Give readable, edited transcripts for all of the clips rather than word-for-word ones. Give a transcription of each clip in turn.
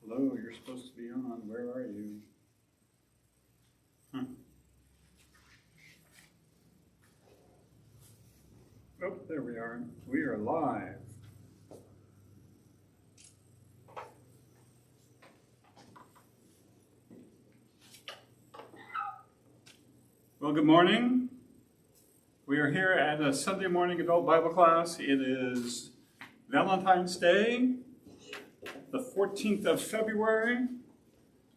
Hello, you're supposed to be on. Where are you? Oh, there we are. We are live. Well, good morning. We are here at a Sunday morning adult Bible class. It is Valentine's Day, the 14th of February.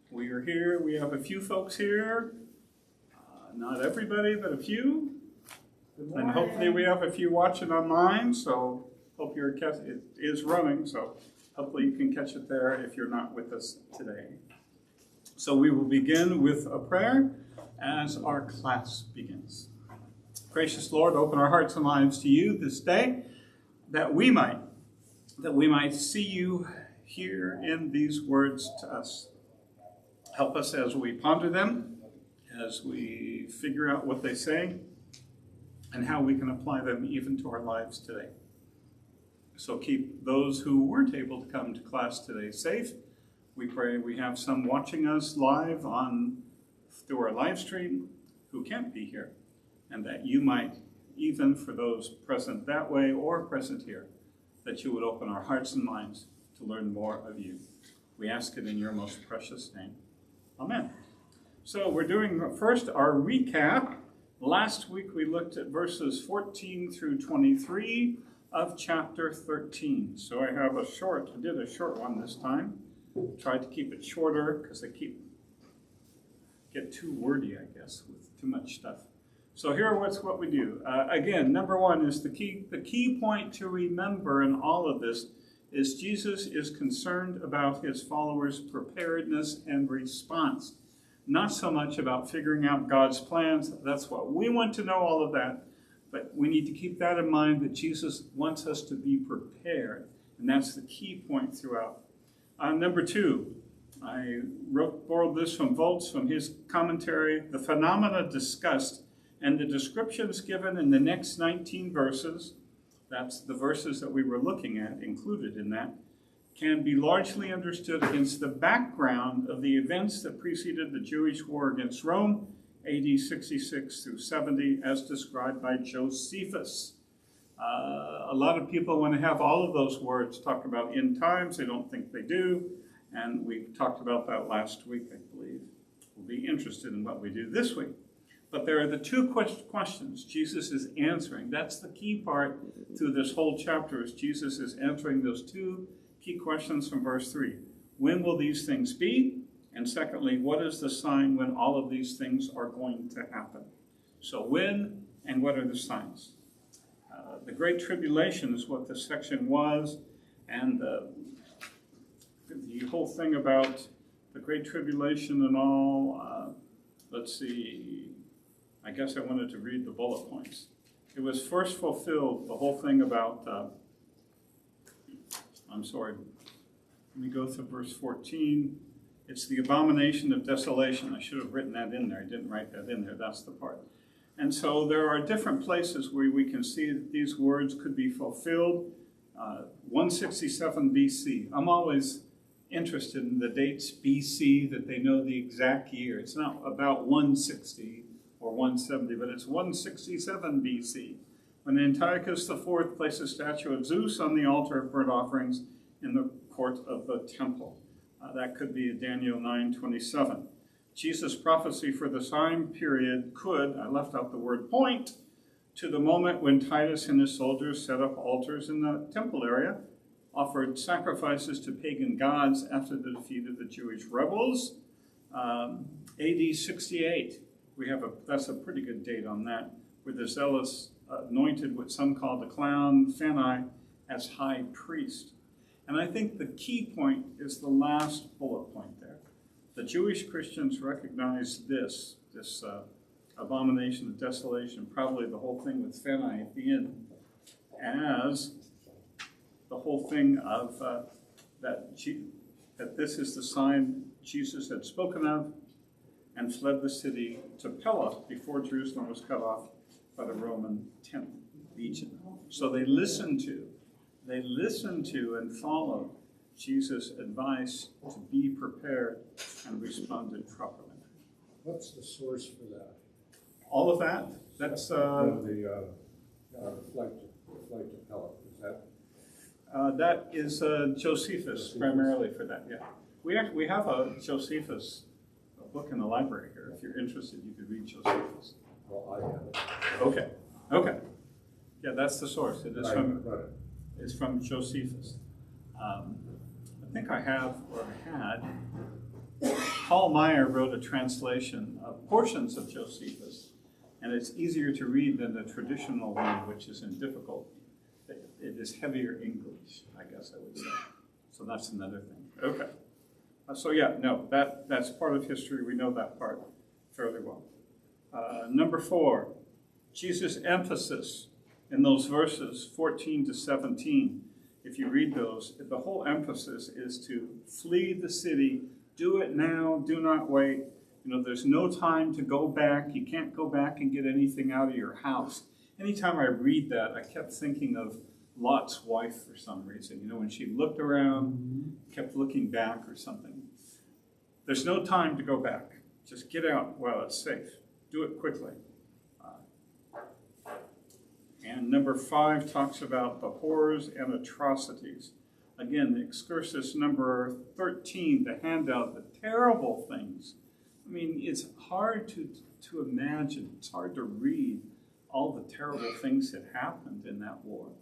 We are here. We have a few folks here. Not everybody, but a few. And hopefully we have a few watching online, so hope it is running, so hopefully you can catch it there if you're not with us today. So we will begin with a prayer as our class begins. Gracious Lord, open our hearts and lives to you this day, that we might see you here in these words to us. Help us as we ponder them, as we figure out what they say, and how we can apply them even to our lives today. So keep those who weren't able to come to class today safe. We pray we have some watching us live through our live stream who can't be here, and that you might, even for those present that way or present here, that you would open our hearts and minds to learn more of you. We ask it in your most precious name. Amen. So we're doing first our recap. Last week we looked at verses 14 through 23 of chapter 13. So I did a short one this time. Tried to keep it shorter because I get too wordy, I guess, with too much stuff. So here what's what we do. Again, number one is the key point to remember in all of this is Jesus is concerned about his followers' preparedness and response. Not so much about figuring out God's plans. That's what we want to know, all of that. But we need to keep that in mind, that Jesus wants us to be prepared. And that's the key point throughout. Number two, I borrowed this from Volz, from his commentary. The phenomena discussed and the descriptions given in the next 19 verses, that's the verses that we were looking at, included in that, can be largely understood against the background of the events that preceded the Jewish war against Rome, AD 66 through 70, as described by Josephus. A lot of people, when they have all of those words, talk about end times. They don't think they do, and we talked about that last week, I believe. We'll be interested in what we do this week. But there are the two questions Jesus is answering. That's the key part through this whole chapter, is Jesus is answering those two key questions from verse 3. When will these things be? And secondly, what is the sign when all of these things are going to happen? So when and what are the signs? The Great Tribulation is what this section was, and the whole thing about the Great Tribulation and all, let's see, I guess I wanted to read the bullet points. It was first fulfilled, the whole thing about, let me go through verse 14. It's the Abomination of Desolation. I should have written that in there. I didn't write that in there. That's the part. And so there are different places where we can see that these words could be fulfilled. 167 BC. I'm always interested in the dates BC, that they know the exact year. It's not about 160 or 170, but it's 167 BC, when Antiochus IV placed a statue of Zeus on the altar of burnt offerings in the court of the temple. That could be Daniel 9:27. Jesus' prophecy for the time period could, I left out the word point, to the moment when Titus and his soldiers set up altars in the temple area, offered sacrifices to pagan gods after the defeat of the Jewish rebels. AD 68, that's a pretty good date on that, where the Zealots anointed what some call the clown Phanai as high priest. And I think the key point is the last bullet point there. The Jewish Christians recognize this abomination of desolation, probably the whole thing with Phanai at the end, as the whole thing of that this is the sign Jesus had spoken of, and fled the city to Pella before Jerusalem was cut off by the Roman 10th legion. So they listened to and followed Jesus' advice to be prepared and responded properly. What's the source for that? All of that, that's... the flight to Pellet, is that? That is Josephus, primarily for that, yeah. We have a Josephus book in the library here. If you're interested, you could read Josephus. Well, I have it. Okay. Yeah, that's the source. It is it's from Josephus. I think I have, or had, Paul Meyer wrote a translation of portions of Josephus, and it's easier to read than the traditional one, which is in difficulty. It is heavier English, I guess I would say. So that's another thing. Okay. So yeah, no, that's part of history. We know that part fairly well. Number 4, Jesus' emphasis in those verses 14 to 17. If you read those, the whole emphasis is to flee the city. Do it now. Do not wait. There's no time to go back. You can't go back and get anything out of your house. Anytime I read that, I kept thinking of Lot's wife for some reason. When she looked around, kept looking back or something. There's no time to go back. Just get out while it's safe. Do it quickly. And number 5 talks about the horrors and atrocities. Again, the excursus number 13, the handout, the terrible things. I mean, it's hard to imagine. It's hard to read all the terrible things that happened in that war.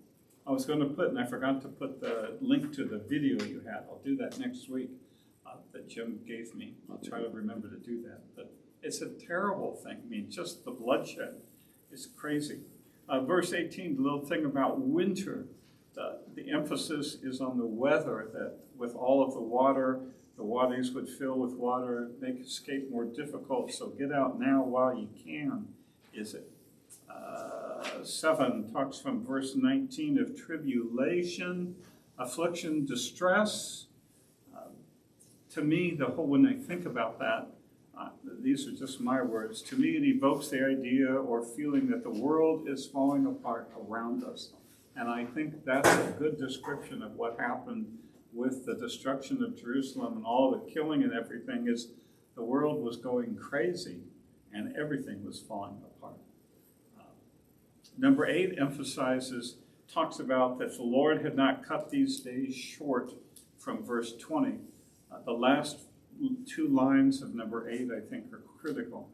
I was going to put, and I forgot to put the link to the video you had. I'll do that next week that Jim gave me. I'll try to remember to do that. But it's a terrible thing. I mean, just the bloodshed is crazy. Verse 18, the little thing about winter. The emphasis is on the weather, that with all of the water, the wadis would fill with water, make escape more difficult. So get out now while you can, is it? 7 talks from verse 19 of tribulation, affliction, distress. To me, when I think about that, these are just my words. To me, it evokes the idea or feeling that the world is falling apart around us. And I think that's a good description of what happened with the destruction of Jerusalem and all the killing and everything. Is the world was going crazy and everything was falling apart. Number 8 talks about that the Lord had not cut these days short from verse 20. The last 2 lines of number 8, I think, are critical.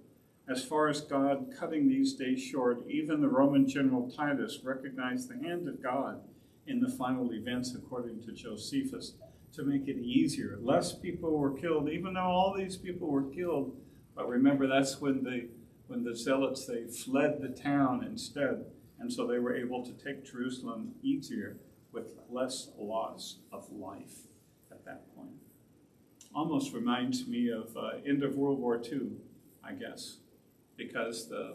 As far as God cutting these days short, even the Roman general Titus recognized the hand of God in the final events, according to Josephus, to make it easier. Less people were killed, even though all these people were killed. But remember, that's when the Zealots, they fled the town instead. And so they were able to take Jerusalem easier with less loss of life at that point. Almost reminds me of end of World War II, I guess, because the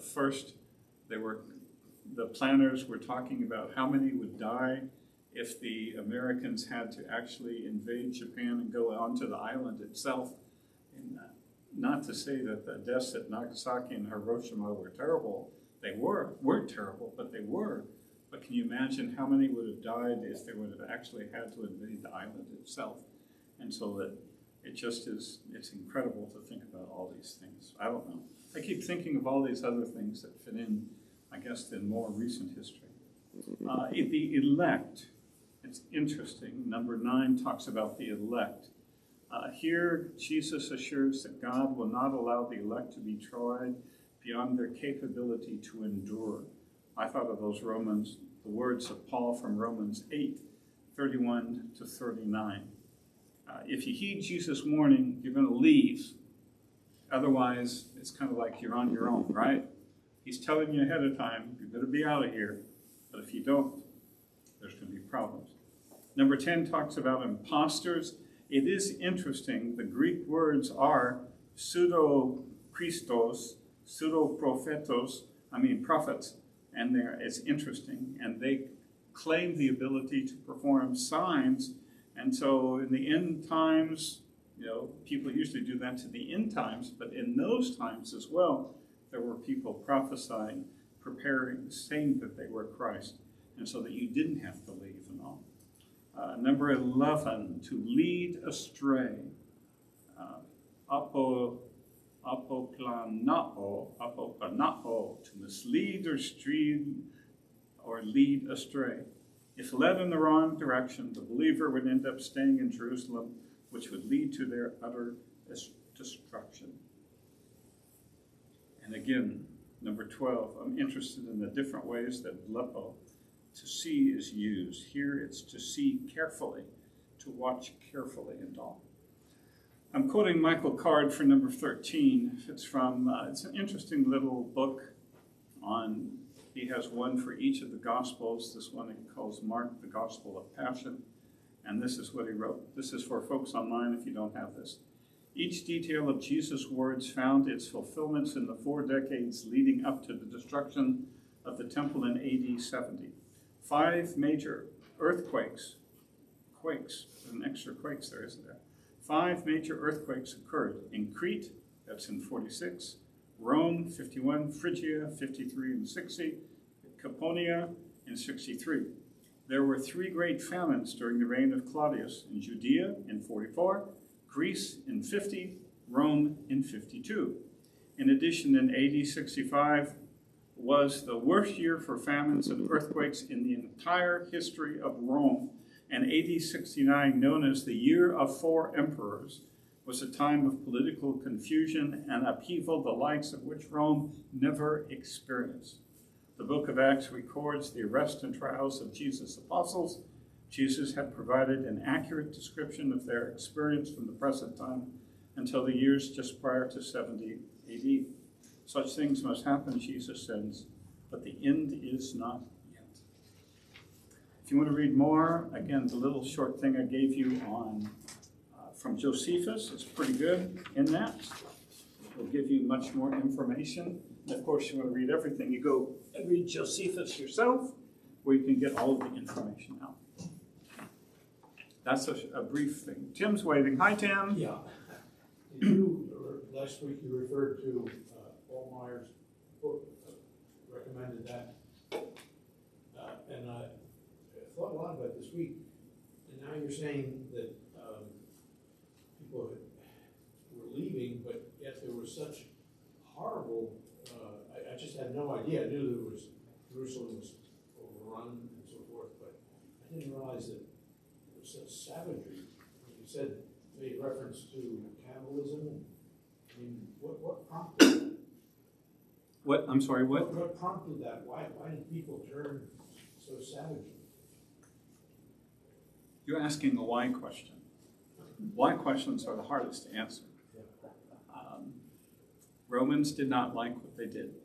planners were talking about how many would die if the Americans had to actually invade Japan and go onto the island itself. And not to say that the deaths at Nagasaki and Hiroshima were terrible. They weren't terrible, but they were. But can you imagine how many would have died if they would have actually had to invade the island itself? And so that it's incredible to think about all these things. I don't know. I keep thinking of all these other things that fit in, I guess, in more recent history. The elect, it's interesting. Number 9 talks about the elect. Here, Jesus assures that God will not allow the elect to be tried beyond their capability to endure. I thought of the words of Paul from Romans 8:31 to 39. If you heed Jesus' warning, you're going to leave. Otherwise, it's kind of like you're on your own, right? He's telling you ahead of time, you better be out of here. But if you don't, there's going to be problems. Number 10 talks about imposters. It is interesting. The Greek words are pseudo-Christos, pseudo-prophetos, prophets. And it's interesting. And they claim the ability to perform signs. And so in the end times, people usually do that to the end times, but in those times as well, there were people prophesying, preparing, saying that they were Christ, and so that you didn't have to leave and all. Number 11, to lead astray. Apoplanao, to mislead or lead astray. If led in the wrong direction, the believer would end up staying in Jerusalem, which would lead to their utter destruction. And again, number 12, I'm interested in the different ways that blepo, to see, is used. Here it's to see carefully, to watch carefully and all. I'm quoting Michael Card for number 13. It's from, it's an interesting little book on, he has one for each of the Gospels. This one he calls Mark, the Gospel of Passion. And this is what he wrote. This is for folks online if you don't have this. Each detail of Jesus' words found its fulfillments in the 4 decades leading up to the destruction of the temple in AD 70. 5 major earthquakes, there's an extra quakes there, isn't there? 5 major earthquakes occurred in Crete, that's in 46, Rome, 51, Phrygia, 53 and 60, Caponia in 63. There were 3 great famines during the reign of Claudius, in Judea in 44, Greece in 50, Rome in 52. In addition, in AD 65 was the worst year for famines and earthquakes in the entire history of Rome. And AD 69, known as the Year of 4 Emperors, was a time of political confusion and upheaval, the likes of which Rome never experienced. The book of Acts records the arrest and trials of Jesus' apostles. Jesus had provided an accurate description of their experience from the present time until the years just prior to 70 AD. Such things must happen, Jesus says, but the end is not yet. If you want to read more, again, the little short thing I gave you on from Josephus is pretty good in that. It will give you much more information. And of course, you want to read everything. You go and read Josephus yourself, where you can get all of the information out. That's a brief thing. Tim's waving. Hi, Tim. Yeah. Last week you referred to Paul Meyer's book, recommended that. And I thought a lot about it this week. And now you're saying that people were leaving, but yet there was such horrible, I just had no idea. I knew there was, Jerusalem was overrun and so forth, but I didn't realize that there was such savagery. You said, made reference to cannibalism. I mean, what prompted that? What? I'm sorry, what? What prompted that? Why did people turn so savage? You're asking a why question. Why questions are the hardest to answer. Romans did not like what they did.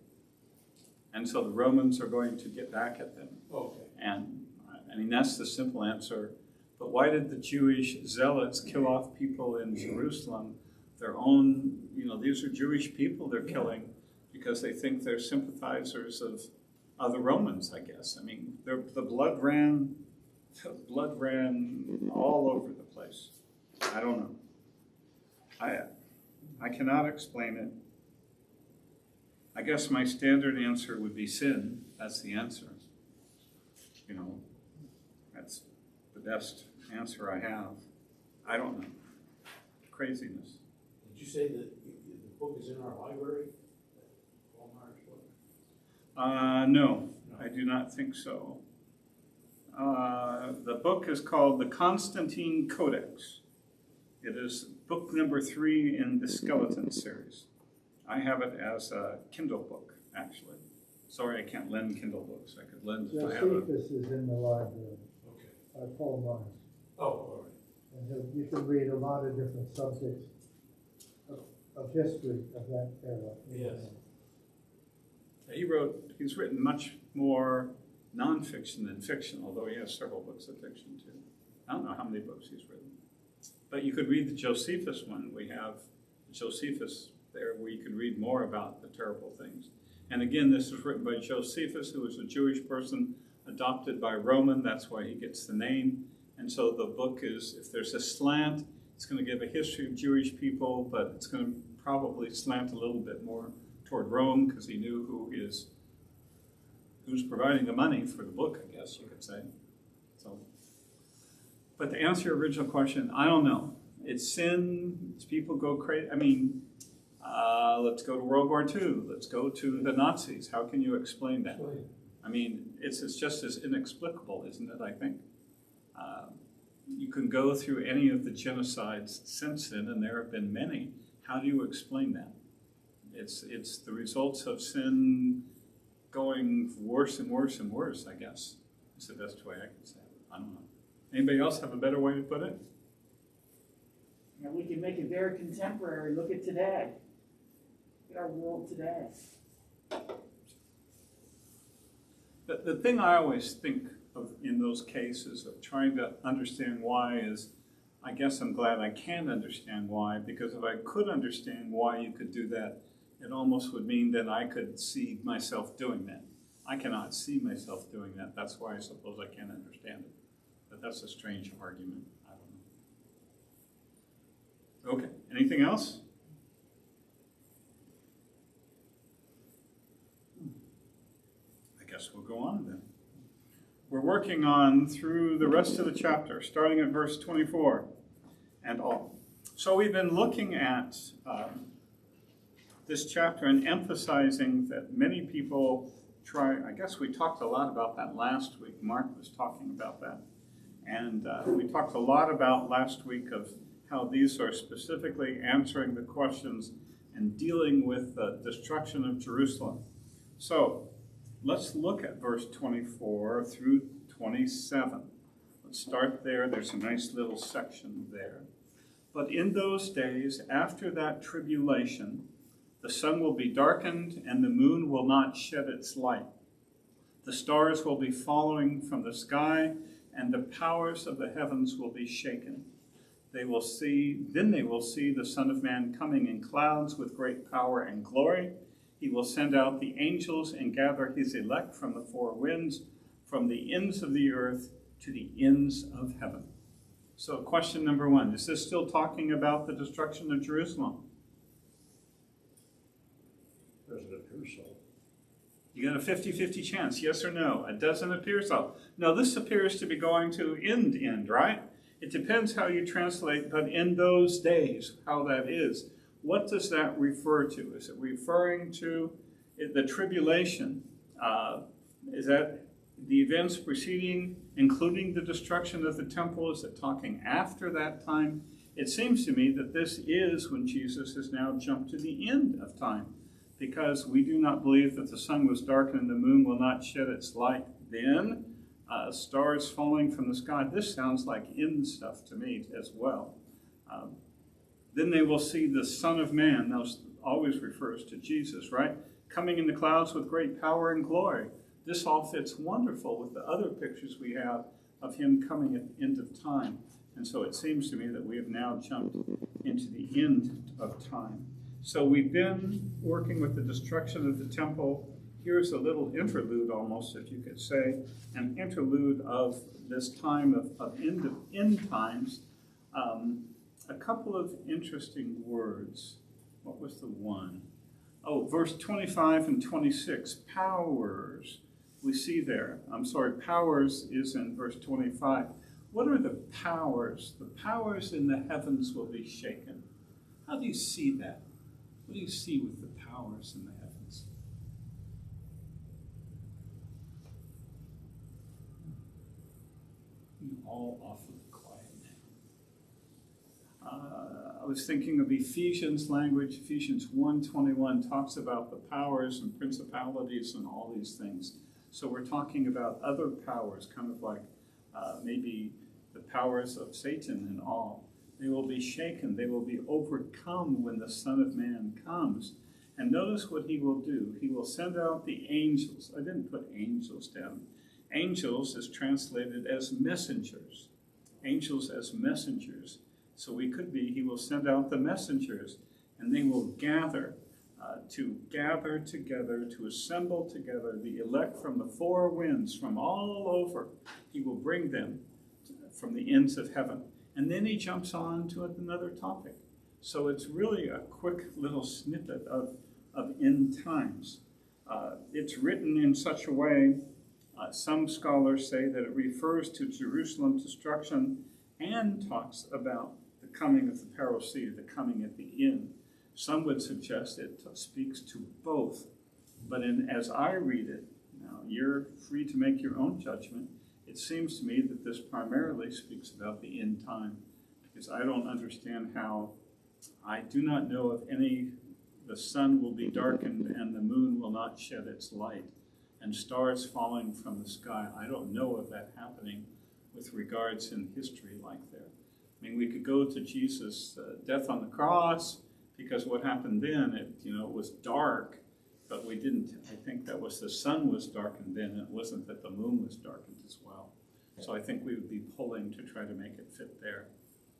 And so the Romans are going to get back at them. Okay. And I mean, that's the simple answer. But why did the Jewish zealots kill off people in Jerusalem? Their own, these are Jewish people they're killing because they think they're sympathizers of the Romans, I guess. I mean, the blood ran all over the place. I don't know. I cannot explain it. I guess my standard answer would be sin. That's the answer. That's the best answer I have. I don't know. Craziness. Did you say that the book is in our library? Paul Meyer's book? No, I do not think so. The book is called The Constantine Codex. It is book number 3 in the Skeleton series. I have it as a Kindle book, actually. Sorry, I can't lend Kindle books. I could lend if I have a... Josephus is in the library. Okay. Paul Myers. Oh, all right. And you can read a lot of different subjects of history of that era. Yes. He's written much more nonfiction than fiction, although he has several books of fiction too. I don't know how many books he's written. But you could read the Josephus one. We have Josephus there where you can read more about the terrible things. And again, this was written by Josephus, who was a Jewish person adopted by Roman. That's why he gets the name. And so the book is, if there's a slant, it's going to give a history of Jewish people, but it's going to probably slant a little bit more toward Rome because he knew who's providing the money for the book, I guess you could say. So But to answer your original question, I don't know. It's sin. It's people go crazy. I mean, let's go to World War II. Let's go to the Nazis. How can you explain that? I mean, it's just as inexplicable, isn't it, I think? You can go through any of the genocides since then, and there have been many. How do you explain that? It's the results of sin going worse and worse and worse, I guess. It's the best way I can say it. I don't know. Anybody else have a better way to put it? And we can make it very contemporary. Look at today. Look at our world today. The thing I always think of in those cases of trying to understand why is, I guess I'm glad I can understand why, because if I could understand why you could do that, it almost would mean that I could see myself doing that. I cannot see myself doing that. That's why I suppose I can't understand it. But that's a strange argument. I don't know. Okay, anything else? I guess we'll go on then. We're working on through the rest of the chapter, starting at verse 24 and all. So we've been looking at this chapter and emphasizing that many people try, I guess we talked a lot about that last week. Mark was talking about that. And we talked a lot about last week of how these are specifically answering the questions and dealing with the destruction of Jerusalem. So let's look at verse 24 through 27. Let's start there. There's a nice little section there. But in those days, after that tribulation, the sun will be darkened and the moon will not shed its light. The stars will be falling from the sky, and the powers of the heavens will be shaken. Then they will see the Son of Man coming in clouds with great power and glory. He will send out the angels and gather his elect from the four winds, from the ends of the earth to the ends of heaven. So question number one, is this still talking about the destruction of Jerusalem? Doesn't appear so. You got a 50-50 chance, yes or no? It doesn't appear so. No, this appears to be going to end, right? It depends how you translate, but in those days, how that is. What does that refer to? Is it referring to the tribulation? Is that the events preceding, including the destruction of the temple? Is it talking after that time? It seems to me that this is when Jesus has now jumped to the end of time, because we do not believe that the sun was darkened and the moon will not shed its light then. Stars falling from the sky. This sounds like end stuff to me as well. Then they will see the Son of Man. That always refers to Jesus, right? Coming in the clouds with great power and glory. This all fits wonderful with the other pictures we have of him coming at the end of time. And so it seems to me that we have now jumped into the end of time. So we've been working with the destruction of the temple. Here's a little interlude almost, if you could say, an interlude of this time of end times. A couple of interesting words. What was the one? Oh, verse 25 and 26, powers. We see there, powers is in verse 25. What are the powers? The powers in the heavens will be shaken. How do you see that? What do you see with the powers in the heavens? You all awfully quiet now. I was thinking of Ephesians language. Ephesians 1:21 talks about the powers and principalities and all these things. So we're talking about other powers, kind of like maybe the powers of Satan and all. They will be shaken. They will be overcome when the Son of Man comes. And notice what he will do. He will send out the angels. I didn't put angels down. Angels is translated as messengers. Angels as messengers. So we could be, he will send out the messengers, and they will gather together, to assemble together the elect from the four winds, from all over. He will bring them from the ends of heaven. And then he jumps on to another topic. So it's really a quick little snippet of end times. It's written in such a way, some scholars say that it refers to Jerusalem's destruction and talks about the coming of the parousia, the coming at the end. Some would suggest it speaks to both, but as I read it, now you're free to make your own judgment. It seems to me that this primarily speaks about the end time, because I don't understand how, I do not know of any, the sun will be darkened and the moon will not shed its light, and stars falling from the sky. I don't know of that happening with regards in history like that. I mean, we could go to Jesus' death on the cross, because what happened then, it was dark, but we didn't, I think that was the sun was darkened then, it wasn't that the moon was darkened as well. So I think we would be pulling to try to make it fit there.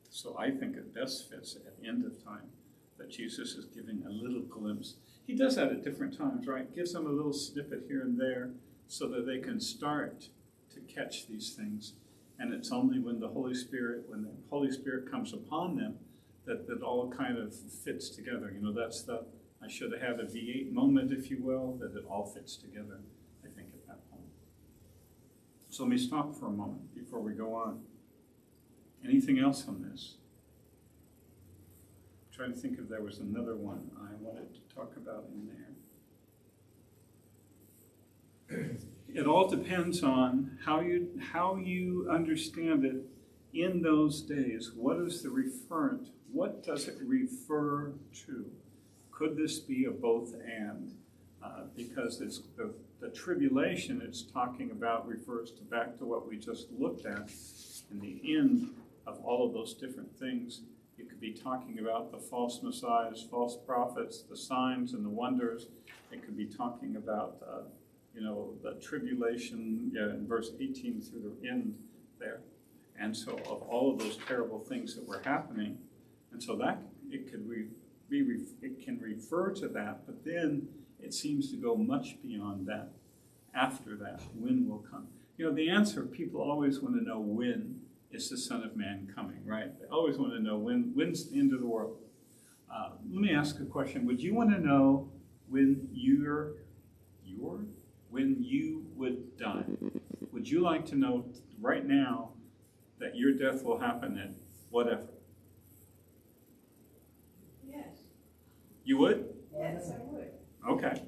So I think it best fits at the end of time, that Jesus is giving a little glimpse. He does that at different times, right? Gives them a little snippet here and there so that they can start to catch these things. And it's only when the Holy Spirit comes upon them that all kind of fits together. That's I should have had a V8 moment, if you will, that it all fits together, I think, at that point. So let me stop for a moment before we go on. Anything else on this? I'm trying to think if there was another one I wanted to talk about in there. It all depends on how you understand it in those days. What is the referent? What does it refer to? Could this be a both and? Because it's the tribulation it's talking about refers back to what we just looked at in the end of all of those different things. You could be talking about the false messiahs, false prophets, the signs and the wonders. It could be talking about the tribulation in verse 18 through the end there. And so of all of those terrible things that were happening, and so that it can refer to that, but then it seems to go much beyond that. After that, when will come? The answer, people always want to know when is the Son of Man coming, right? They always want to know when's the end of the world. Let me ask a question. Would you want to know when when you would die? Would you like to know right now that your death will happen at whatever? Yes. You would? Yes, I would. Okay.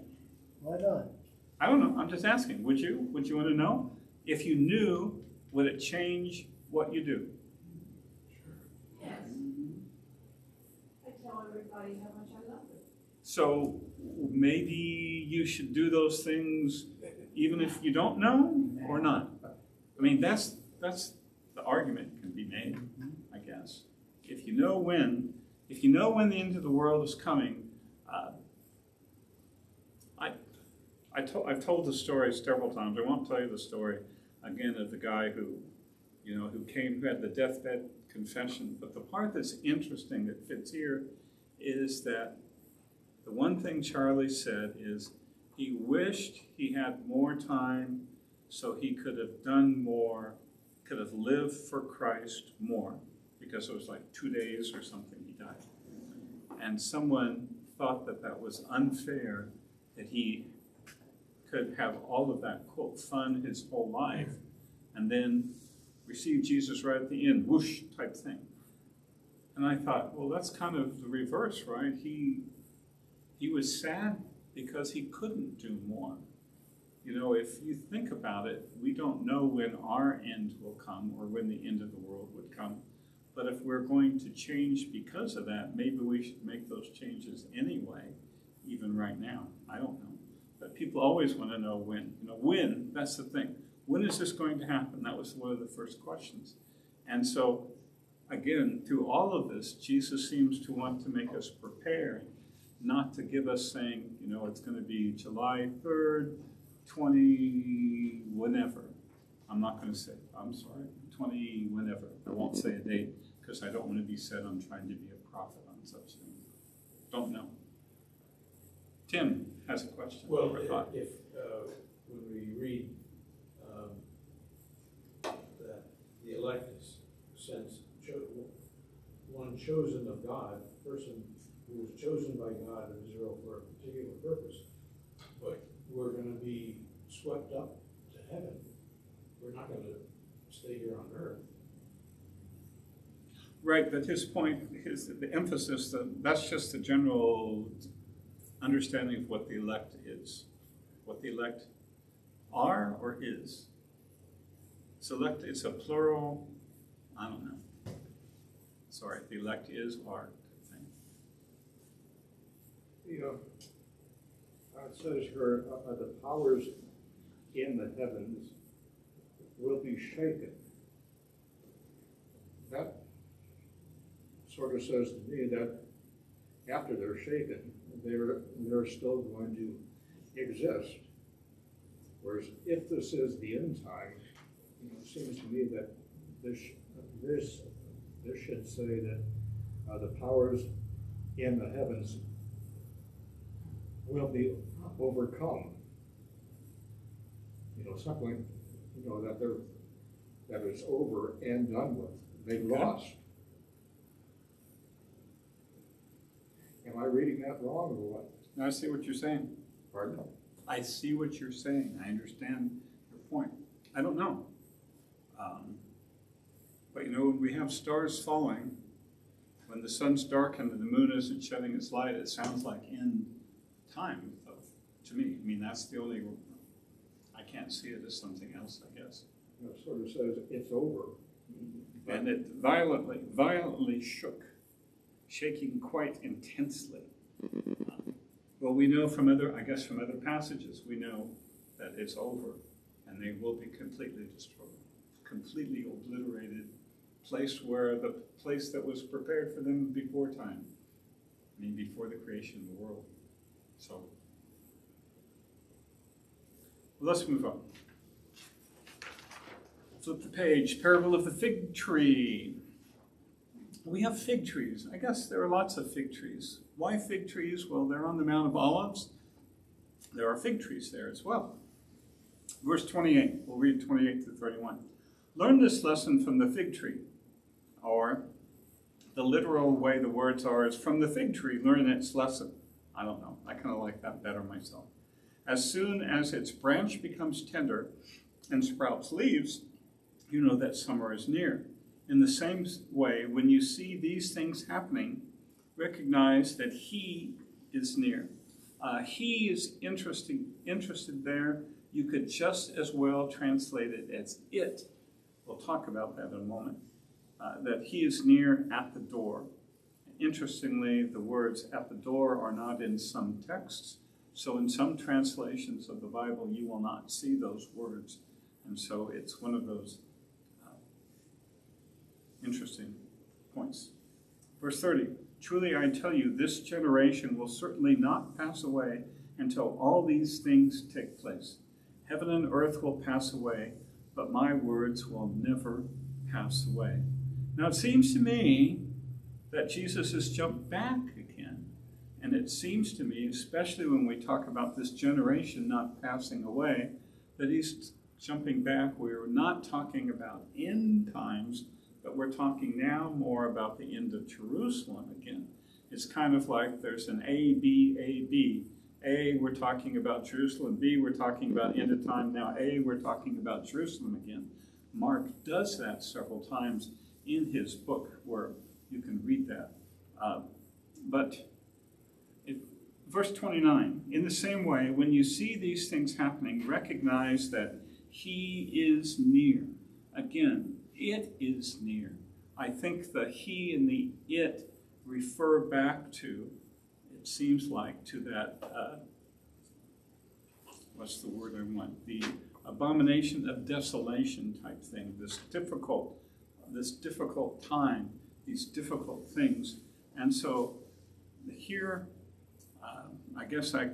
Why not? I don't know. I'm just asking. Would you? Would you want to know? If you knew, would it change what you do? Yes. I tell everybody how much I love them. So maybe you should do those things even if you don't know or not. I mean, that's the argument can be made, I guess. If you know when the end of the world is coming, I've told the story several times. I won't tell you the story again of the guy who had the deathbed confession. But the part that's interesting that fits here is that the one thing Charlie said is he wished he had more time so he could have done more, could have lived for Christ more, because it was like 2 days or something he died. And someone thought that was unfair, that he could have all of that, quote, fun his whole life, and then receive Jesus right at the end, whoosh, type thing. And I thought, well, that's kind of the reverse, right? He was sad because he couldn't do more. If you think about it, we don't know when our end will come or when the end of the world would come. But if we're going to change because of that, maybe we should make those changes anyway, even right now. I don't know. But people always want to know when. When, that's the thing. When is this going to happen? That was one of the first questions. And so, again, through all of this, Jesus seems to want to make us prepare, not to give us saying, it's going to be July 3rd, 20 whenever. I'm not going to say, I'm sorry, 20 whenever. I won't say a date because I don't want to be said I'm trying to be a prophet on such things. Don't know. Tim has a question. Well, or a thought. if when we read that the elect is, since one chosen of God, a person who was chosen by God of Israel for a particular purpose, but we're going to be swept up to heaven. We're not going to stay here on earth. Right, but his point, the emphasis, that's just the general understanding of what the elect is. What the elect are or is. Select, it's a plural, I don't know. Sorry, the elect is are. It says here, the powers in the heavens will be shaken. That sort of says to me that after they're shaken, they're still going to exist. Whereas if this is the end time, it seems to me that this should say that the powers in the heavens will be overcome. Something, that it's over and done with. They've lost. Am I reading that wrong or what? Now I see what you're saying. Pardon? I see what you're saying. I understand your point. I don't know. But when we have stars falling, when the sun's darkened and the moon isn't shedding its light, it sounds like end time to me. I mean, that's the only, I can't see it as something else, I guess. It sort of says it's over. And it violently shook, shaking quite intensely. Well, we know from other passages, we know that it's over and they will be completely destroyed, completely obliterated, the place that was prepared for them before time. I mean, before the creation of the world. So, let's move on. Flip the page. Parable of the fig tree. We have fig trees. I guess there are lots of fig trees. Why fig trees? Well, they're on the Mount of Olives. There are fig trees there as well. Verse 28. We'll read 28 through 31. Learn this lesson from the fig tree. Or the literal way the words are is from the fig tree, learn its lesson. I don't know. I kind of like that better myself. As soon as its branch becomes tender and sprouts leaves, you know that summer is near. In the same way, when you see these things happening, recognize that he is near. He is interested there. You could just as well translate it as it. We'll talk about that in a moment. That he is near at the door. Interestingly, the words at the door are not in some texts. So in some translations of the Bible, you will not see those words. And so it's one of those interesting points. Verse 30, truly I tell you, this generation will certainly not pass away until all these things take place. Heaven and earth will pass away, but my words will never pass away. Now it seems to me that Jesus has jumped back again. And it seems to me, especially when we talk about this generation not passing away, that he's jumping back. We're not talking about end times, but we're talking now more about the end of Jerusalem again. It's kind of like there's an A, B, A, B. A, we're talking about Jerusalem. B, we're talking about end of time. Now A, we're talking about Jerusalem again. Mark does that several times in his book where you can read that. Verse 29, in the same way, when you see these things happening, recognize that he is near. Again, it is near. I think the he and the it refer back to, it seems like, to that, what's the word I want? The abomination of desolation type thing, this difficult time, these difficult things. And so here, I guess I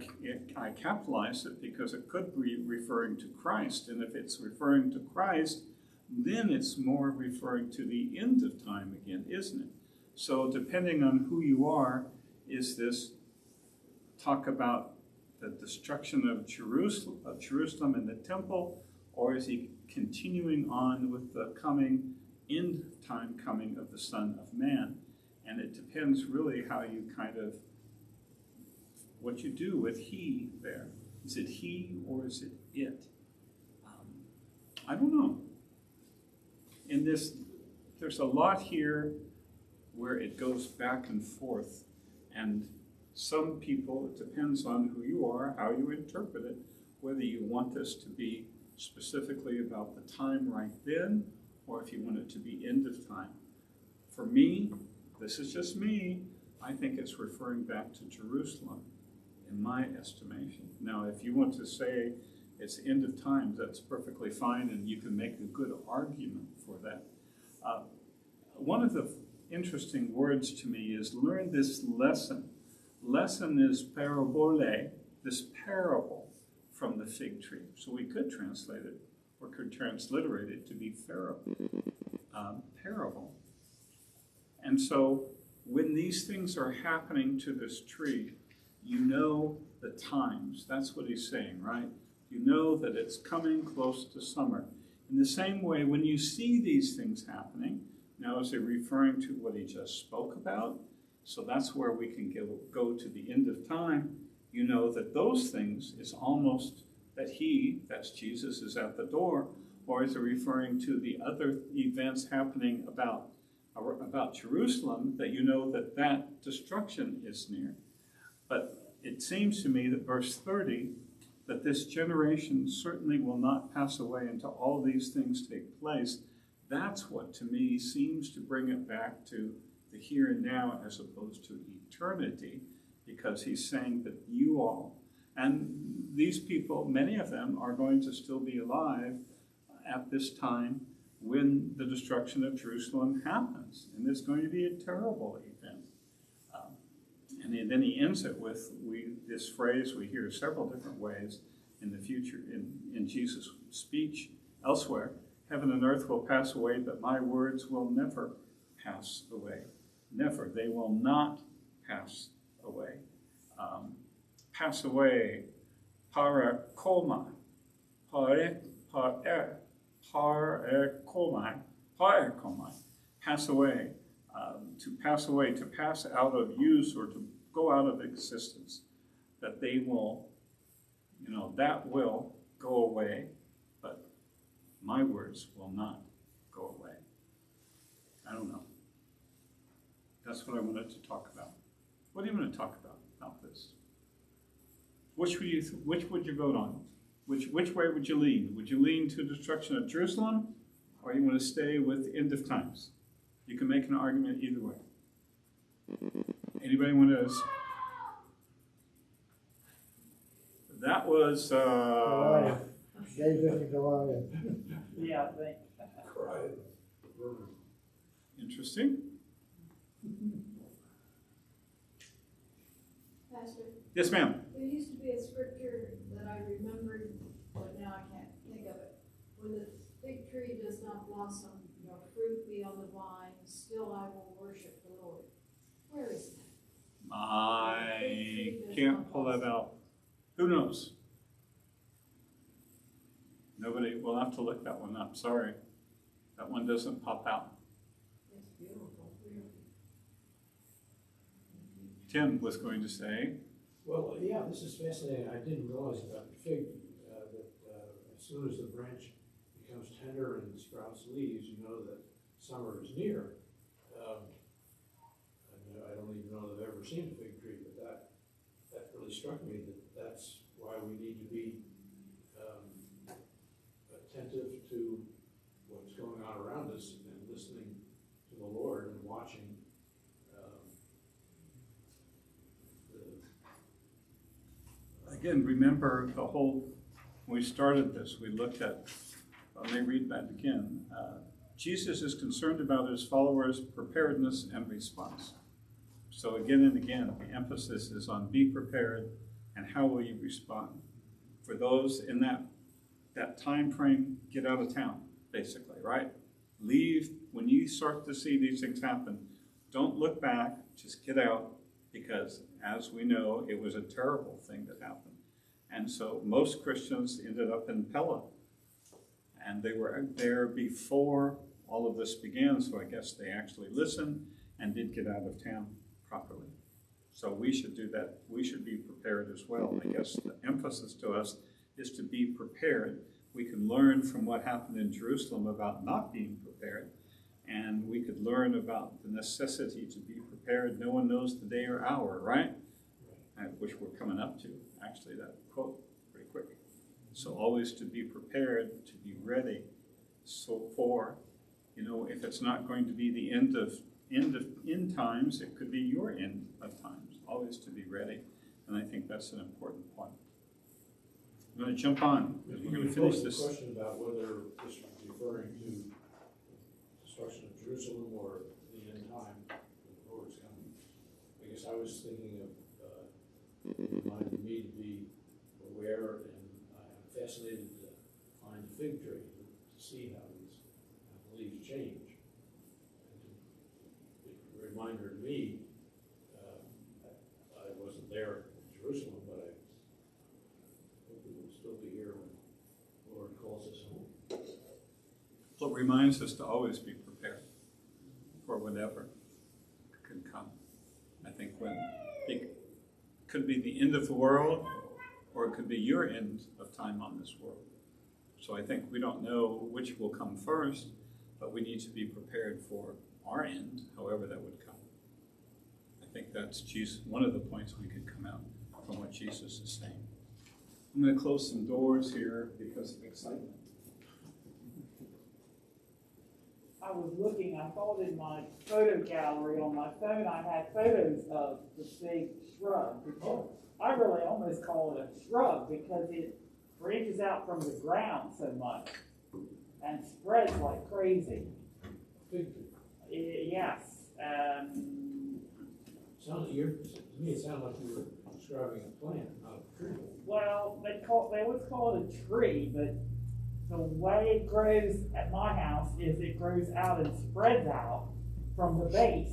capitalized it because it could be referring to Christ. And if it's referring to Christ, then it's more referring to the end of time again, isn't it? So depending on who you are, is this talk about the destruction of Jerusalem and the temple, or is he continuing on with the end time coming of the Son of Man? And it depends really how you what you do with he there. Is it he or is it it? I don't know. In this, there's a lot here where it goes back and forth. And some people, it depends on who you are, how you interpret it, whether you want this to be specifically about the time right then, or if you want it to be end of time. For me, this is just me, I think it's referring back to Jerusalem, in my estimation. Now, if you want to say it's end of times, that's perfectly fine, and you can make a good argument for that. One of the interesting words to me is learn this lesson. Lesson is parabole, this parable from the fig tree. So we could translate it, or could transliterate it to be parable. And so when these things are happening to this tree, you know the times. That's what he's saying, right? You know that it's coming close to summer. In the same way, when you see these things happening, now is he referring to what he just spoke about? So that's where we can go to the end of time. You know that those things is almost that that's Jesus, is at the door, or is it referring to the other events happening about Jerusalem, that you know that that destruction is near. But it seems to me that verse 30, that this generation certainly will not pass away until all these things take place. That's what to me seems to bring it back to the here and now as opposed to eternity, because he's saying that you all, and these people, many of them are going to still be alive at this time when the destruction of Jerusalem happens. And it's going to be a terrible event. And then he ends it with this phrase we hear several different ways in the future, in Jesus' speech elsewhere. Heaven and earth will pass away, but my words will never pass away. Never. They will not pass away. Pass away. Parakomai. Parakomai. Pass away. To pass away, to pass out of use or to go out of existence. That they will, that will go away, but my words will not go away. I don't know. That's what I wanted to talk about. What do you want to talk about this? Which would you vote on? Which way would you lean? Would you lean to destruction of Jerusalem, or you want to stay with end of times? You can make an argument either way. Anybody want to? That was Goliath. David and Goliath. Yeah, I think. interesting. Pastor, Yes, ma'am. there used to be a scripture that I remembered, but now I can't think of it. When the fig tree does not blossom, nor fruit be on the vine, still I will worship the Lord. Where is that? I can't pull that out. Who knows? Nobody. We'll have to look that one up. Sorry. That one doesn't pop out. It's beautiful, really. Tim was going to say. Well, yeah, this is fascinating. I didn't realize about the fig, that as soon as the branch becomes tender and sprouts leaves, you know that summer is near. I don't even know that I've ever seen a fig tree, but that really struck me, that's why we need to be attentive to what's going on around us and listening to the Lord and watching Again, remember the whole, when we started this, we looked at, let me read that again. Jesus is concerned about his followers' preparedness and response. So again and again, the emphasis is on be prepared and how will you respond. For those in that time frame, get out of town, basically, right? Leave when you start to see these things happen. Don't look back, just get out, because as we know, it was a terrible thing that happened. And so most Christians ended up in Pella, and they were there before all of this began, so I guess they actually listened and did get out of town properly. So we should do that. We should be prepared as well. I guess the emphasis to us is to be prepared. We can learn from what happened in Jerusalem about not being prepared, and we could learn about the necessity to be prepared. No one knows the day or hour, right? Which we're coming up to, actually, that quote, pretty quick. So always to be prepared, to be ready. So for, if it's not going to be the end of times, it could be your end of times. Always to be ready. And I think that's an important point. I'm going to jump on, because we're going to finish this. You posed a question about whether this was referring to destruction of Jerusalem or the end time, the Lord's coming. I guess I was thinking of reminding me to be aware, and I'm fascinated to find the fig tree to see how these leaves change. And a reminder to me, I wasn't there in Jerusalem, but I hope we will still be here when the Lord calls us home. Well, it reminds us to always be prepared for whatever can come. I think when it could be the end of the world, or it could be your end of time on this world. So I think we don't know which will come first, but we need to be prepared for our end, however that would come. I think that's one of the points we could come out from what Jesus is saying. I'm going to close some doors here because of excitement. I was looking, I thought in my photo gallery on my phone, I had photos of the big shrub. I really almost call it a shrub because it branches out from the ground so much and spreads like crazy. Yes. To me, it sounded like you were describing a plant, not a tree. Well, they always call it a tree, but the way it grows at my house is it grows out and spreads out from the base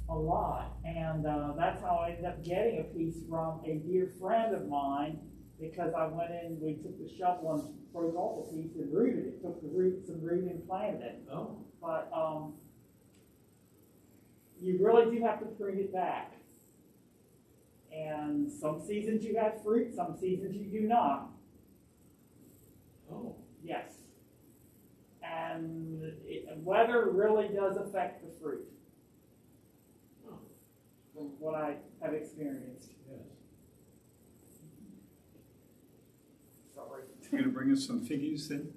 a lot. And that's how I ended up getting a piece from a dear friend of mine, because I went in, we took the shovel and broke off a piece and rooted it, took some root and planted it. Oh. But you really do have to prune it back. And some seasons you have fruit, some seasons you do not. Oh. Yes. And weather really does affect the fruit. Oh. From what I have experienced. Yes. Sorry. You're going to bring us some figgies then?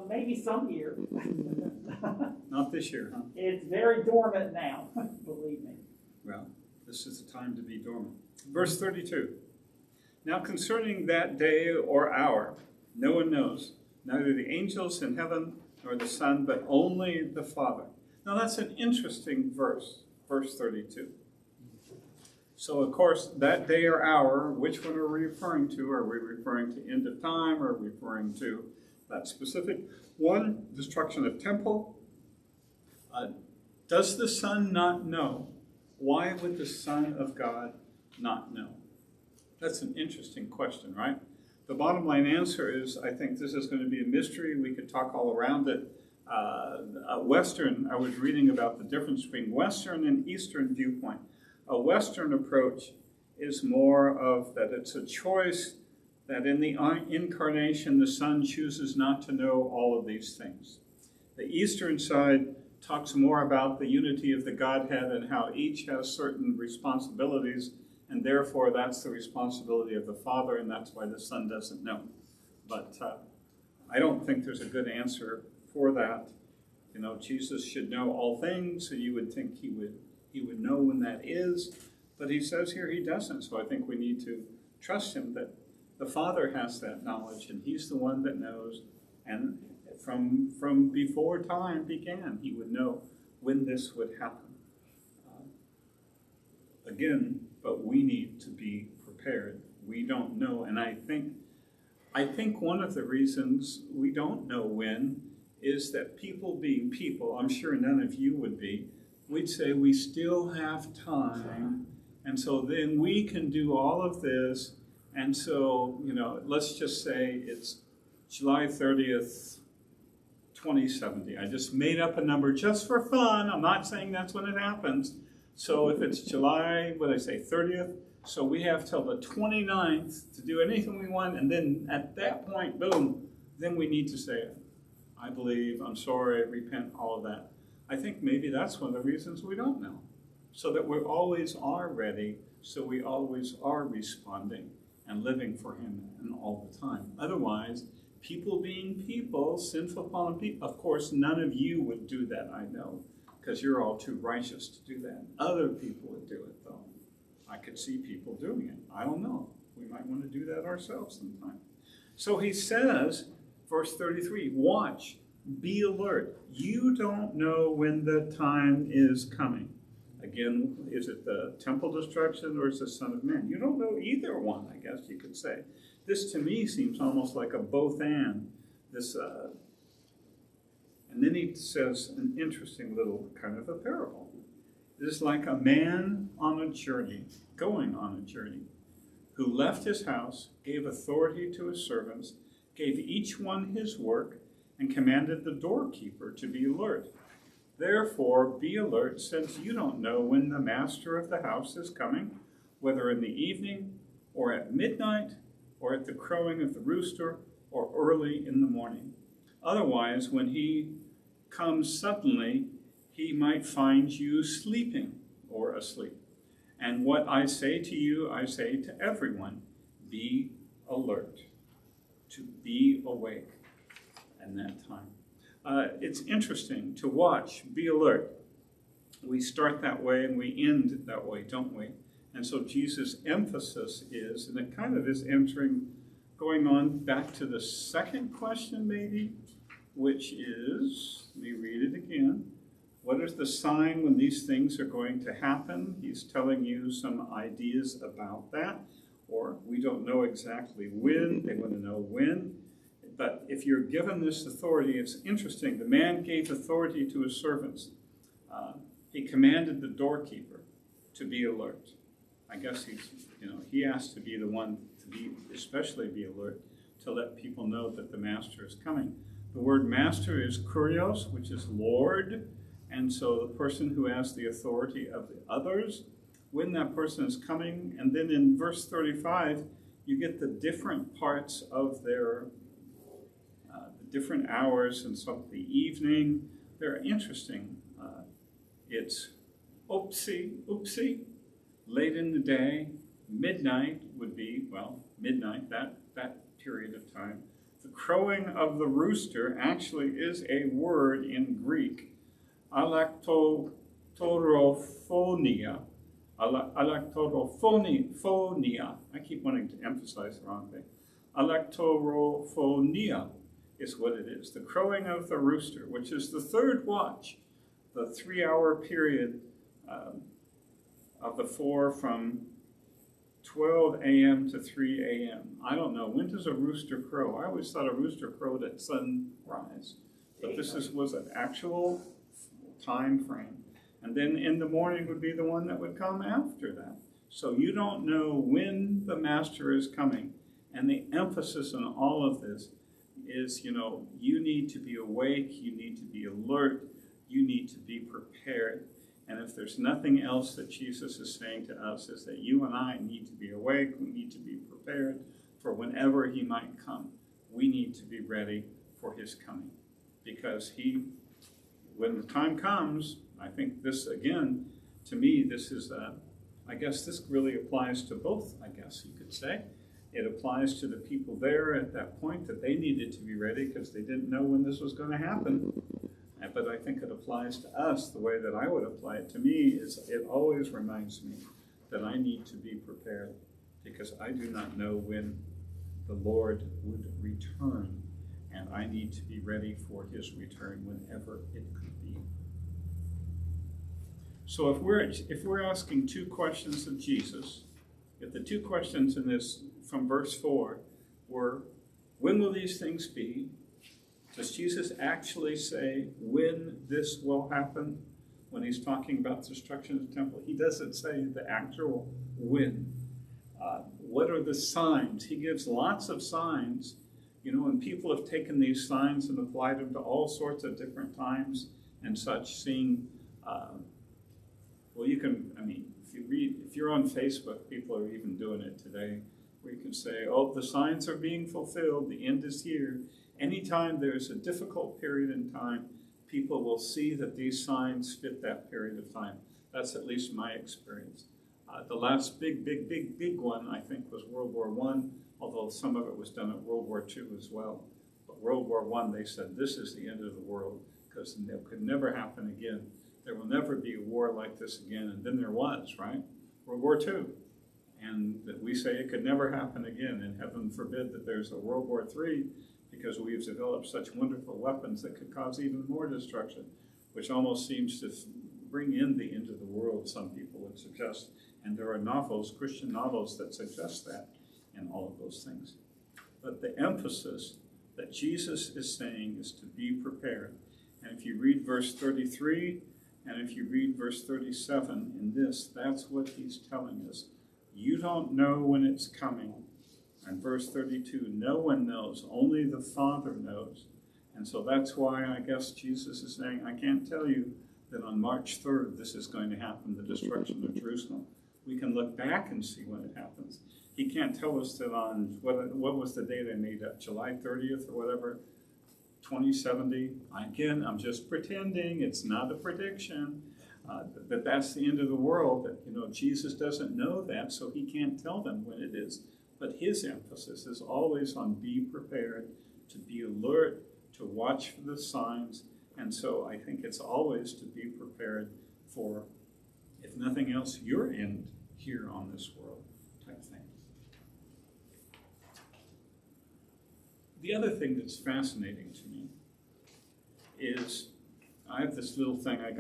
Maybe some year. Not this year, huh? It's very dormant now, believe me. Well, this is the time to be dormant. Verse 32. Now concerning that day or hour, no one knows, neither the angels in heaven nor the Son, but only the Father. Now that's an interesting verse, verse 32. So of course, that day or hour, which one are we referring to? Are we referring to end of time? Or are we referring to that specific one, destruction of temple? Does the Son not know? Why would the Son of God not know? That's an interesting question, right? The bottom line answer is, I think this is going to be a mystery. We could talk all around it. I was reading about the difference between Western and Eastern viewpoint. A Western approach is more of that it's a choice that in the incarnation, the Son chooses not to know all of these things. The Eastern side talks more about the unity of the Godhead and how each has certain responsibilities, and therefore that's the responsibility of the Father, and that's why the Son doesn't know. But I don't think there's a good answer for that. Jesus should know all things, so you would think he would know when that is, but he says here he doesn't. So I think we need to trust him that the Father has that knowledge, and he's the one that knows. And from before time began, he would know when this would happen. Again, but we need to be prepared. We don't know, and I think one of the reasons we don't know when is that people being people, I'm sure none of you would be, we'd say we still have time, and so then we can do all of this, and so, let's just say it's July 30th, 2070. I just made up a number just for fun. I'm not saying that's when it happens. So if it's July, 30th, so we have till the 29th to do anything we want, and then at that point, boom, then we need to say, I believe, I'm sorry, repent, all of that. I think maybe that's one of the reasons we don't know. So that we always are ready, so we always are responding and living for him and all the time. Otherwise, people being people, sinful fallen people, of course, none of you would do that, I know, because you're all too righteous to do that. Other people would do it, though. I could see people doing it. I don't know. We might want to do that ourselves sometime. So he says, verse 33, watch, be alert. You don't know when the time is coming. Again, is it the temple destruction or is it the Son of Man? You don't know either one, I guess you could say. This to me seems almost like a both and. And then he says an interesting little kind of a parable. It is like a man on a journey, going on a journey, who left his house, gave authority to his servants, gave each one his work, and commanded the doorkeeper to be alert. Therefore, be alert, since you don't know when the master of the house is coming, whether in the evening, or at midnight, or at the crowing of the rooster, or early in the morning. Otherwise, when he comes suddenly, he might find you sleeping or asleep. And what I say to you, I say to everyone, be alert, to be awake in that time. It's interesting to watch, be alert. We start that way and we end that way, don't we? And so Jesus' emphasis is, and it kind of is going on back to the second question maybe, which is, let me read it again. What is the sign when these things are going to happen? He's telling you some ideas about that, or we don't know exactly when. They want to know when. But if you're given this authority, it's interesting. The man gave authority to his servants. He commanded the doorkeeper to be alert. I guess he has to be the one to especially be alert to let people know that the master is coming. The word master is kurios, which is Lord. And so the person who has the authority of the others, when that person is coming, and then in verse 35, you get the different parts of their different hours, and some of the evening. They're interesting. It's oopsie, late in the day. Midnight would be, midnight, that period of time. The crowing of the rooster actually is a word in Greek, alaktorophonia. Alaktorophonia. I keep wanting to emphasize the wrong thing. Alaktorophonia is what it is. The crowing of the rooster, which is the third watch, the 3-hour period of the 4 from 12 a.m. to 3 a.m. I don't know. When does a rooster crow? I always thought a rooster crowed at sunrise. But this was an actual time frame. And then in the morning would be the one that would come after that. So you don't know when the master is coming. And the emphasis on all of this is, you need to be awake, you need to be alert, you need to be prepared. And if there's nothing else that Jesus is saying to us, is that you and I need to be awake, we need to be prepared for whenever he might come. We need to be ready for his coming. Because when the time comes, I think this, again, to me, this is, I guess this really applies to both, I guess you could say. It applies to the people there at that point that they needed to be ready because they didn't know when this was going to happen. But I think it applies to us. The way that I would apply it to me is it always reminds me that I need to be prepared because I do not know when the Lord would return, and I need to be ready for his return whenever it could be. So if we're asking two questions of Jesus, if the two questions in this from verse 4 were, when will these things be? Does Jesus actually say when this will happen when he's talking about destruction of the temple? He doesn't say the actual when. What are the signs? He gives lots of signs, and people have taken these signs and applied them to all sorts of different times and such, seeing, if you're on Facebook, people are even doing it today, where you can say, the signs are being fulfilled, the end is here. Anytime there's a difficult period in time, people will see that these signs fit that period of time. That's at least my experience. The last big one, I think, was World War I, although some of it was done at World War II as well. But World War I, they said, this is the end of the world, because it could never happen again. There will never be a war like this again. And then there was, right? World War II. And that we say it could never happen again. And heaven forbid that there's a World War III, because we've developed such wonderful weapons that could cause even more destruction, which almost seems to bring in the end of the world, some people would suggest. And there are novels, Christian novels, that suggest that and all of those things. But the emphasis that Jesus is saying is to be prepared. And if you read verse 33, and if you read verse 37 in this, that's what he's telling us. You don't know when it's coming. And verse 32, no one knows, only the Father knows. And so that's why I guess Jesus is saying, I can't tell you that on March 3rd this is going to happen, the destruction of Jerusalem. We can look back and see when it happens. He can't tell us that on, what was the date I made up, July 30th or whatever, 2070. Again, I'm just pretending, it's not a prediction. That that's the end of the world, that Jesus doesn't know that, so he can't tell them when it is. But his emphasis is always on be prepared, to be alert, to watch for the signs. And so I think it's always to be prepared for, if nothing else, your end here on this world type thing. The other thing that's fascinating to me is, I have this little thing, I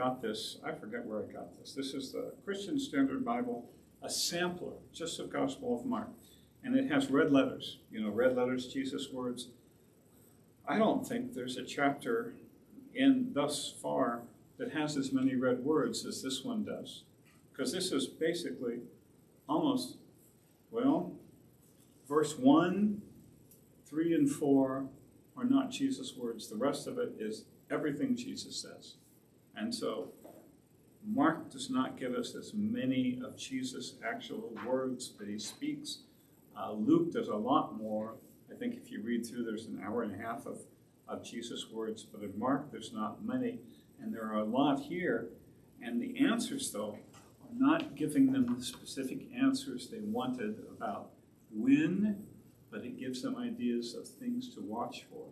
forget where I got this. This is the Christian Standard Bible, a sampler, just of Gospel of Mark. And it has red letters, red letters, Jesus' words. I don't think there's a chapter in thus far that has as many red words as this one does. Because this is basically almost, verse 1, 3, and 4 are not Jesus' words. The rest of it is everything Jesus says. And so Mark does not give us as many of Jesus' actual words that he speaks. Luke does a lot more. I think if you read through, there's an hour and a half of Jesus' words, but in Mark, there's not many, and there are a lot here. And the answers, though, are not giving them the specific answers they wanted about when, but it gives them ideas of things to watch for.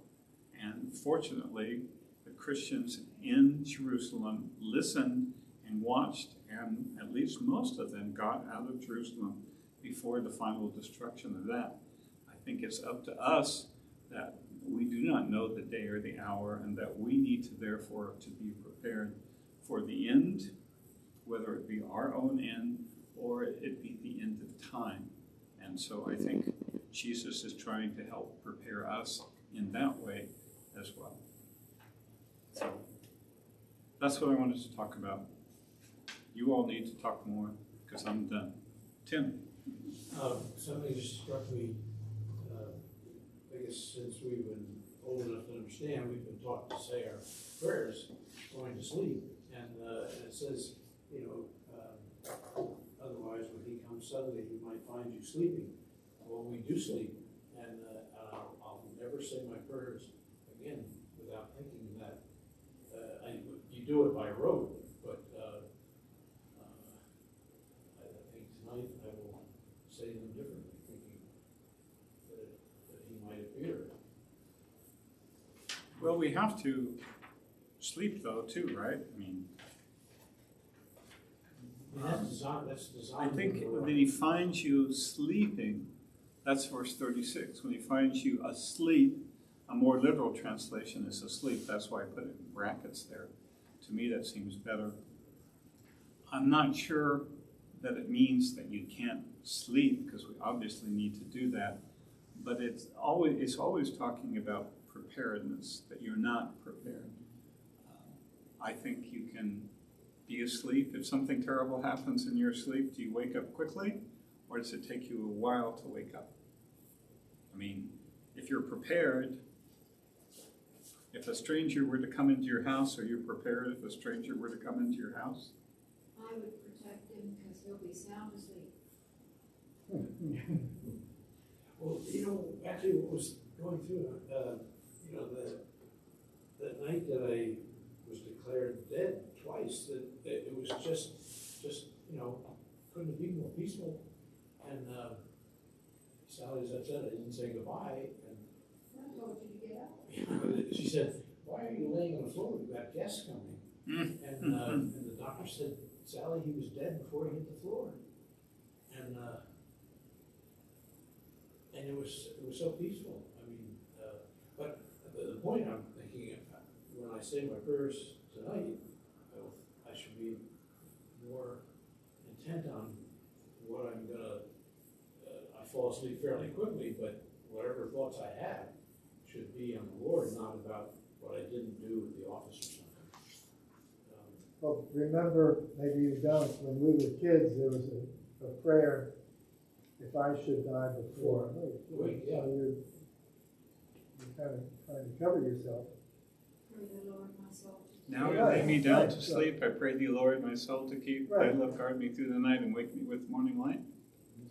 And fortunately, the Christians in Jerusalem listened and watched, and at least most of them got out of Jerusalem before the final destruction of that. I think it's up to us that we do not know the day or the hour, and that we need to therefore to be prepared for the end, whether it be our own end or it be the end of time. And so I think Jesus is trying to help prepare us in that way as well. So that's what I wanted to talk about. You all need to talk more because I'm done. Tim. Something just struck me, I guess since we've been old enough to understand, we've been taught to say our prayers going to sleep. And it says, otherwise when he comes suddenly, he might find you sleeping. Well, we do sleep, and I'll never say my prayers again without thinking that. You do it by rote, but I think tonight I will say them differently, thinking that he might appear. Well, we have to sleep though too, right? I mean, That's designed. I think when he finds you sleeping, that's verse 36. When he finds you asleep, a more literal translation is asleep. That's why I put it in brackets there. To me, that seems better. I'm not sure that it means that you can't sleep, because we obviously need to do that. But it's always talking about preparedness, that you're not prepared. I think you can be asleep. If something terrible happens in your sleep, do you wake up quickly, or does it take you a while to wake up? I mean, if you're prepared, if a stranger were to come into your house, are you prepared if a stranger were to come into your house? I would protect him because he'll be sound asleep. Well, actually what was going through, the night that I was declared dead twice, that it was just, couldn't have been more peaceful. And Sally's upset I didn't say goodbye, and I told you to get out. she said, "Why are you laying on the floor? We've got guests coming." And the doctor said, "Sally, he was dead before he hit the floor." And it was so peaceful. I mean, but the point I'm thinking, when I say my prayers tonight, I should be more intent on what I'm gonna. I fall asleep fairly quickly, but whatever thoughts I have should be on the Lord, not about what I didn't do at the office or something. Well, remember, maybe you don't, when we were kids, there was a prayer, if I should die before. Wait, yeah. So you're kind of trying to cover yourself. Pray the Lord my soul. Now you lay me down to sleep. I pray thee, Lord, my soul to keep. Right. Thy love guard me through the night and wake me with morning light.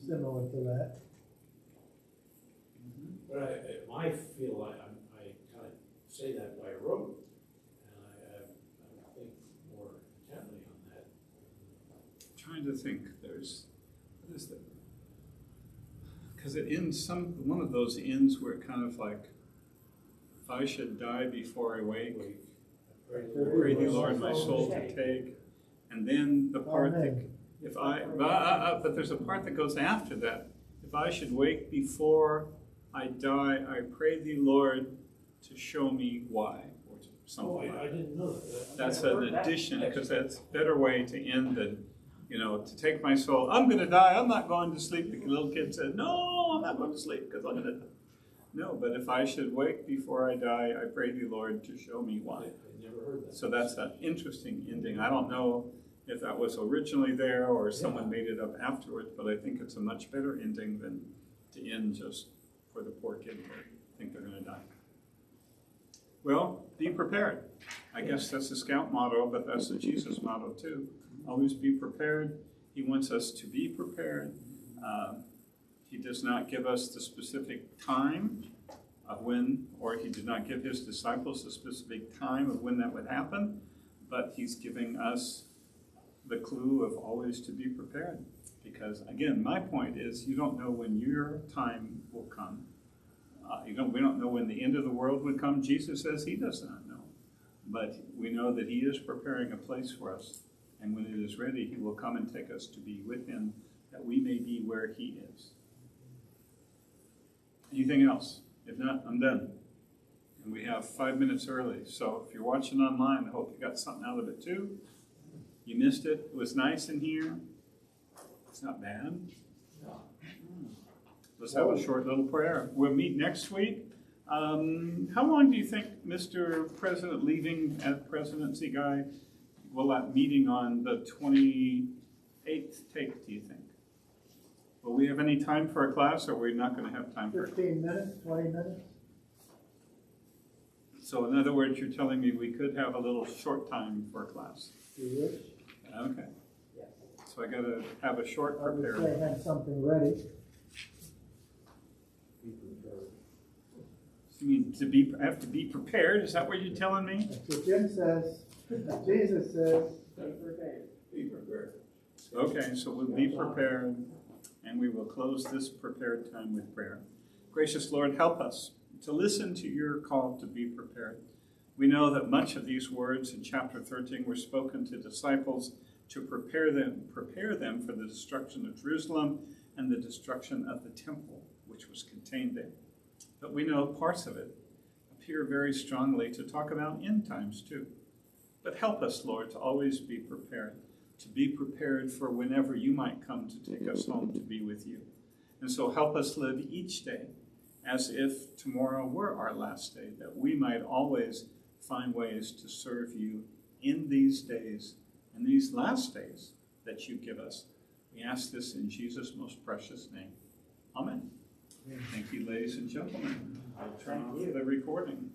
Similar to that. But I feel like I kind of say that by rote, and I think more intently on that. Trying to think, what is that? Because it ends, one of those ends where it kind of like, if I should die before I wake, I pray thee, Lord, my soul to take. And then the part that, but there's a part that goes after that. If I should wake before I die, I pray thee, Lord, to show me why, or something I didn't know that. That's an addition, because that's a better way to end than, to take my soul. I'm going to die. I'm not going to sleep. The little kid said, no, I'm not going to sleep because I'm going to die. No, but if I should wake before I die, I pray thee, Lord, to show me why. I never heard that. So that's an interesting ending. I don't know if that was originally there or someone made it up afterwards, but I think it's a much better ending than to end just for the poor kid who think they're going to die. Well, be prepared. I guess that's the Scout motto, but that's the Jesus motto too. Always be prepared. He wants us to be prepared. He does not give us the specific time of when, or he did not give his disciples the specific time of when that would happen, but he's giving us the clue of always to be prepared. Because again, my point is, you don't know when your time will come. We don't know when the end of the world would come. Jesus says he does not know. But we know that he is preparing a place for us. And when it is ready, he will come and take us to be with him, that we may be where he is. Anything else? If not, I'm done. And we have 5 minutes early. So if you're watching online, I hope you got something out of it too. You missed it. It was nice in here. It's not bad. Let's have a short little prayer. We'll meet next week. How long do you think, Mr. President, leaving as presidency guy, will that meeting on the 28th take, do you think? Will we have any time for a class, or are we not going to have time for 15 minutes, 20 minutes? So in other words, you're telling me we could have a little short time for a class? You wish? Okay. So I got to have a short I would prepare. say have something ready. You mean I have to be prepared? Is that what you're telling me? That's what Jim says. Jesus says. Be prepared. Okay, so we'll be prepared, and we will close this prepared time with prayer. Gracious Lord, help us to listen to your call to be prepared. We know that much of these words in chapter 13 were spoken to disciples to prepare them for the destruction of Jerusalem and the destruction of the temple, which was contained there. But we know parts of it appear very strongly to talk about end times too. But help us, Lord, to always be prepared for whenever you might come to take us home to be with you. And so help us live each day as if tomorrow were our last day, that we might always find ways to serve you in these days, in these last days that you give us. We ask this in Jesus' most precious name. Amen. Thank you, ladies and gentlemen. I'll turn off the recording.